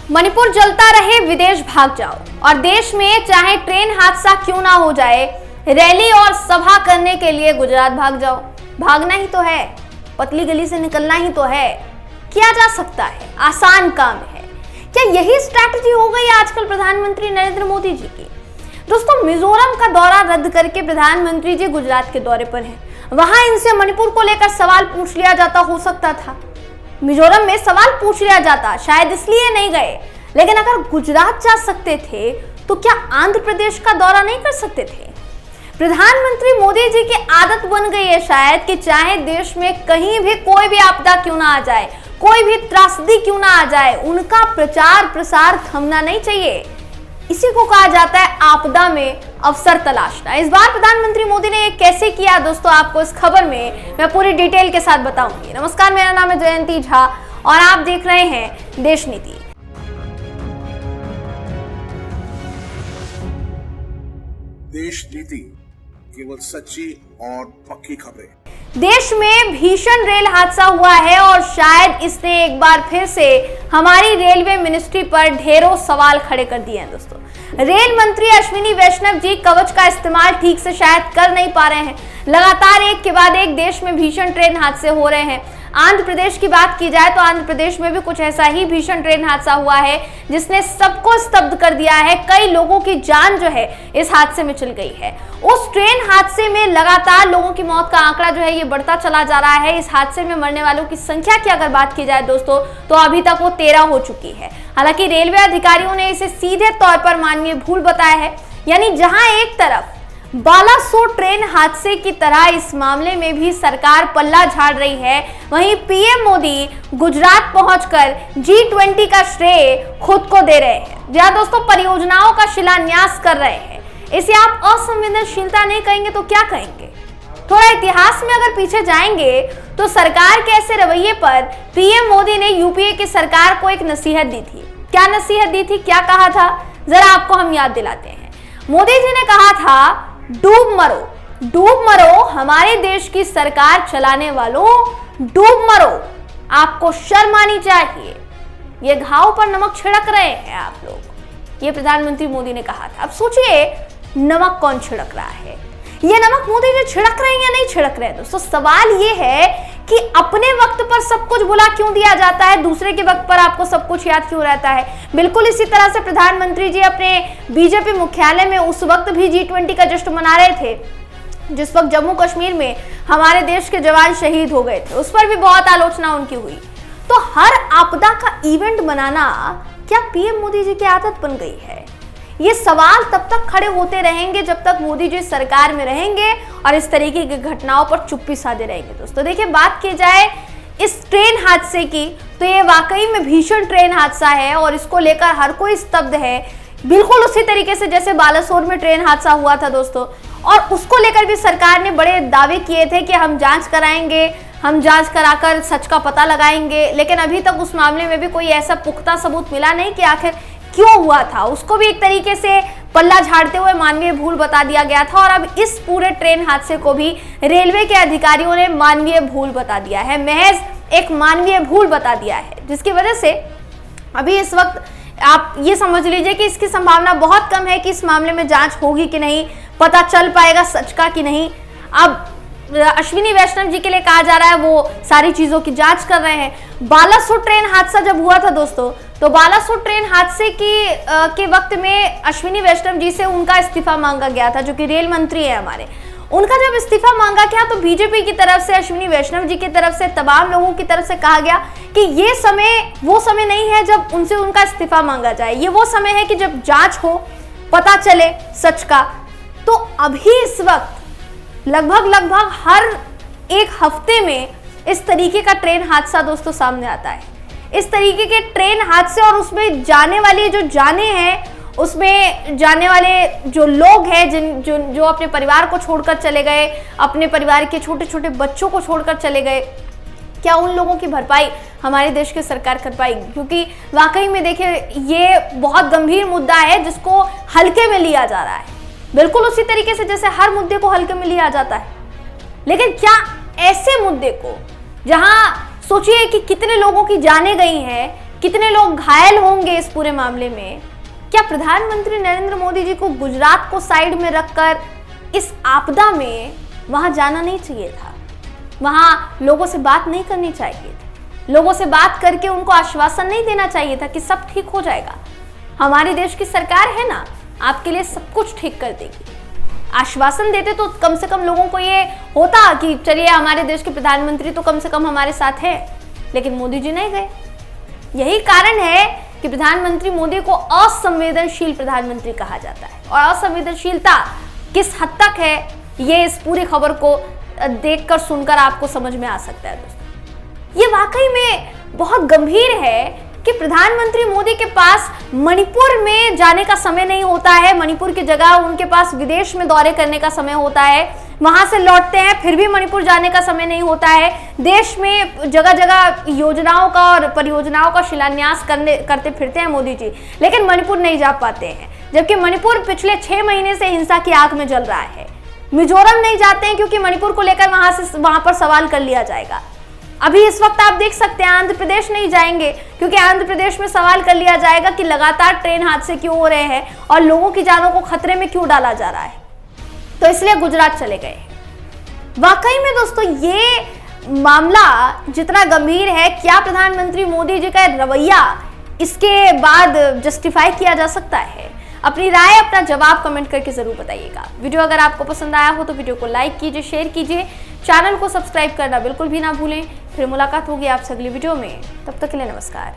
मणिपुर जलता रहे, विदेश भाग जाओ। और देश में चाहे ट्रेन हादसा क्यों ना हो जाए, रैली और सभा करने के लिए गुजरात भाग जाओ। भागना ही तो है, पतली गली से निकलना ही तो है, किया जा सकता है, आसान काम है। क्या यही स्ट्रैटेजी हो गई आजकल प्रधानमंत्री नरेंद्र मोदी जी की? दोस्तों, मिजोरम का दौरा रद्द करके प्रधानमंत्री जी गुजरात के दौरे पर हैं। वहां इनसे मणिपुर को लेकर सवाल पूछ लिया जाता, हो सकता था मिजोरम में सवाल पूछ लिया जाता, शायद इसलिए नहीं गए। लेकिन अगर गुजरात जा सकते थे तो क्या आंध्र प्रदेश का दौरा नहीं कर सकते थे? प्रधानमंत्री मोदी जी की आदत बन गई है शायद कि चाहे देश में कहीं भी कोई भी आपदा क्यों ना आ जाए, कोई भी त्रासदी क्यों ना आ जाए, उनका प्रचार प्रसार थमना नहीं चाहिए। इसी को कहा जाता है आपदा में अवसर तलाशना। इस बार प्रधानमंत्री मोदी ने ये कैसे किया दोस्तों, आपको इस खबर में मैं पूरी डिटेल के साथ बताऊंगी। नमस्कार, मेरा नाम है जयंती झा और आप देख रहे हैं देश नीति। देश नीति, केवल सच्ची और पक्की खबरें। देश में भीषण रेल हादसा हुआ है और शायद इसने एक बार फिर से हमारी रेलवे मिनिस्ट्री पर ढेरों सवाल खड़े कर दिए हैं दोस्तों। रेल मंत्री अश्विनी वैष्णव जी कवच का इस्तेमाल ठीक से शायद कर नहीं पा रहे हैं। लगातार एक के बाद एक देश में भीषण ट्रेन हादसे हो रहे हैं। आंध्र प्रदेश की बात की जाए तो आंध्र प्रदेश में भी कुछ ऐसा ही भीषण ट्रेन हादसा हुआ है जिसने सबको स्तब्ध कर दिया है। कई लोगों की जान जो है इस हादसे में चली गई है। उस ट्रेन हादसे में लगातार लोगों की मौत का आंकड़ा जो है ये बढ़ता चला जा रहा है। इस हादसे में मरने वालों की संख्या की अगर बात की जाए दोस्तों तो अभी तक वो 13 हो चुकी है। हालांकि रेलवे अधिकारियों ने इसे सीधे तौर पर मानवीय भूल बताया है। यानी जहां एक तरफ बालासोर ट्रेन हादसे की तरह इस मामले में भी सरकार पल्ला झाड़ रही है, वहीं पीएम मोदी गुजरात पहुंचकर G20 का श्रेय खुद को दे रहे हैं। जहां दोस्तों परियोजनाओं का शिलान्यास कर रहे हैं। इसे आप असंवेदनशीलता नहीं कहेंगे तो क्या कहेंगे? थोड़ा इतिहास में अगर पीछे जाएंगे तो सरकार के ऐसे रवैये पर पीएम मोदी ने यूपीए की सरकार को एक नसीहत दी थी। क्या नसीहत दी थी, क्या कहा था, जरा आपको हम याद दिलाते हैं। मोदी जी ने कहा था, डूब मरो, डूब मरो, हमारे देश की सरकार चलाने वालों, डूब मरो, आपको शर्म आनी चाहिए। ये घाव पर नमक छिड़क रहे हैं आप लोग, ये प्रधानमंत्री मोदी ने कहा था। अब सोचिए नमक कौन छिड़क रहा है? ये नमक मोदी जी छिड़क रहे हैं या नहीं छिड़क रहे हैं? दोस्तों सवाल ये है कि अपने वक्त पर सब कुछ भुला क्यों दिया जाता है, दूसरे के वक्त पर आपको सब कुछ याद क्यों रहता है? बिल्कुल इसी तरह से प्रधानमंत्री जी अपने बीजेपी मुख्यालय में उस वक्त भी G20 का जश्न मना रहे थे जिस वक्त जम्मू कश्मीर में हमारे देश के जवान शहीद हो गए थे। उस पर भी बहुत आलोचना उनकी हुई। तो हर आपदा का इवेंट बनाना क्या पीएम मोदी जी की आदत बन गई है? ये सवाल तब तक खड़े होते रहेंगे जब तक मोदी जी सरकार में रहेंगे और इस तरीके की घटनाओं पर चुप्पी साधे रहेंगे। दोस्तों देखिए, बात की जाए इस ट्रेन हादसे की तो ये वाकई में भीषण ट्रेन हादसा है और इसको लेकर हर कोई स्तब्ध है। बिल्कुल उसी तरीके से जैसे बालासोर में ट्रेन हादसा हुआ था दोस्तों, और उसको लेकर भी सरकार ने बड़े दावे किए थे कि हम जांच कराएंगे, हम जांच कराकर सच का पता लगाएंगे। लेकिन अभी तक उस मामले में भी कोई ऐसा पुख्ता सबूत मिला नहीं कि आखिर क्यों हुआ था। उसको भी एक तरीके से पल्ला झाड़ते हुए मानवीय भूल बता दिया गया था और अब इस पूरे ट्रेन हादसे को भी रेलवे के अधिकारियों ने मानवीय भूल बता दिया है, महज एक मानवीय भूल बता दिया है, जिसकी वजह से अभी इस वक्त आप ये समझ लीजिए कि इसकी संभावना बहुत कम है कि इस मामले में जांच होगी कि नहीं, पता चल पाएगा सच का कि नहीं। अब अश्विनी वैष्णव जी के लिए कहा जा रहा है वो सारी चीजों की जांच कर रहे हैं। बालासोर ट्रेन हादसा जब हुआ था दोस्तों तो बालासोर ट्रेन हादसे के वक्त में अश्विनी वैष्णव जी से उनका इस्तीफा मांगा गया था, जो कि रेल मंत्री है हमारे। उनका जब इस्तीफा मांगा गया तो बीजेपी की तरफ से, अश्विनी वैष्णव जी की तरफ से, तमाम लोगों की तरफ से कहा गया कि ये समय वो समय नहीं है जब उनसे उनका इस्तीफा मांगा जाए, ये वो समय है कि जब जांच हो, पता चले सच का। तो अभी इस वक्त लगभग हर एक हफ्ते में इस तरीके का ट्रेन हादसा दोस्तों सामने आता है। इस तरीके के ट्रेन हादसे और उसमें जाने वाले जो जाने हैं, उसमें जाने वाले जो लोग हैं जो अपने परिवार को छोड़कर चले गए, अपने परिवार के छोटे छोटे बच्चों को छोड़कर चले गए, क्या उन लोगों की भरपाई हमारे देश की सरकार कर पाएगी? क्योंकि वाकई में देखिए ये बहुत गंभीर मुद्दा है जिसको हल्के में लिया जा रहा है, बिल्कुल उसी तरीके से जैसे हर मुद्दे को हल्के में लिया जाता है। लेकिन क्या ऐसे मुद्दे को, जहां सोचिए कि कितने लोगों की जानें गई हैं, कितने लोग घायल होंगे इस पूरे मामले में। क्या प्रधानमंत्री नरेंद्र मोदी जी को गुजरात को साइड में रखकर इस आपदा में वहां जाना नहीं चाहिए था? वहां लोगों से बात नहीं करनी चाहिए थी? लोगों से बात करके उनको आश्वासन नहीं देना चाहिए था कि सब ठीक हो जाएगा? हमारे देश की सरकार है ना, आपके लिए सब कुछ ठीक कर देगी। आश्वासन देते तो कम से कम लोगों को ये होता कि चलिए हमारे देश के प्रधानमंत्री तो कम से कम हमारे साथ है, लेकिन मोदी जी नहीं गए। यही कारण है कि प्रधानमंत्री मोदी को असंवेदनशील प्रधानमंत्री कहा जाता है। और असंवेदनशीलता किस हद तक है, ये इस पूरी खबर को देखकर सुनकर आपको समझ में आ सकता है दोस्तों। ये वाकई में बहुत गंभीर है कि प्रधानमंत्री मोदी के पास मणिपुर में जाने का समय नहीं होता है। मणिपुर की जगह उनके पास विदेश में दौरे करने का समय होता है, वहां से लौटते हैं फिर भी मणिपुर जाने का समय नहीं होता है। देश में जगह जगह योजनाओं का और परियोजनाओं का शिलान्यास करते फिरते हैं मोदी जी, लेकिन मणिपुर नहीं जा पाते हैं। जबकि मणिपुर पिछले 6 महीने से हिंसा की आग में जल रहा है। मिजोरम नहीं जाते हैं क्योंकि मणिपुर को लेकर वहां पर सवाल कर लिया जाएगा। अभी इस वक्त आप देख सकते हैं आंध्र प्रदेश नहीं जाएंगे क्योंकि आंध्र प्रदेश में सवाल कर लिया जाएगा कि लगातार ट्रेन हादसे क्यों हो रहे हैं और लोगों की जानों को खतरे में क्यों डाला जा रहा है, तो इसलिए गुजरात चले गए। वाकई में दोस्तों ये मामला जितना गंभीर है, क्या प्रधानमंत्री मोदी जी का रवैया इसके बाद जस्टिफाई किया जा सकता है? अपनी राय, अपना जवाब कमेंट करके जरूर बताइएगा। वीडियो अगर आपको पसंद आया हो तो वीडियो को लाइक कीजिए, शेयर कीजिए, चैनल को सब्सक्राइब करना बिल्कुल भी ना भूलें। फिर मुलाकात होगी आपसे अगली वीडियो में, तब तक के लिए नमस्कार।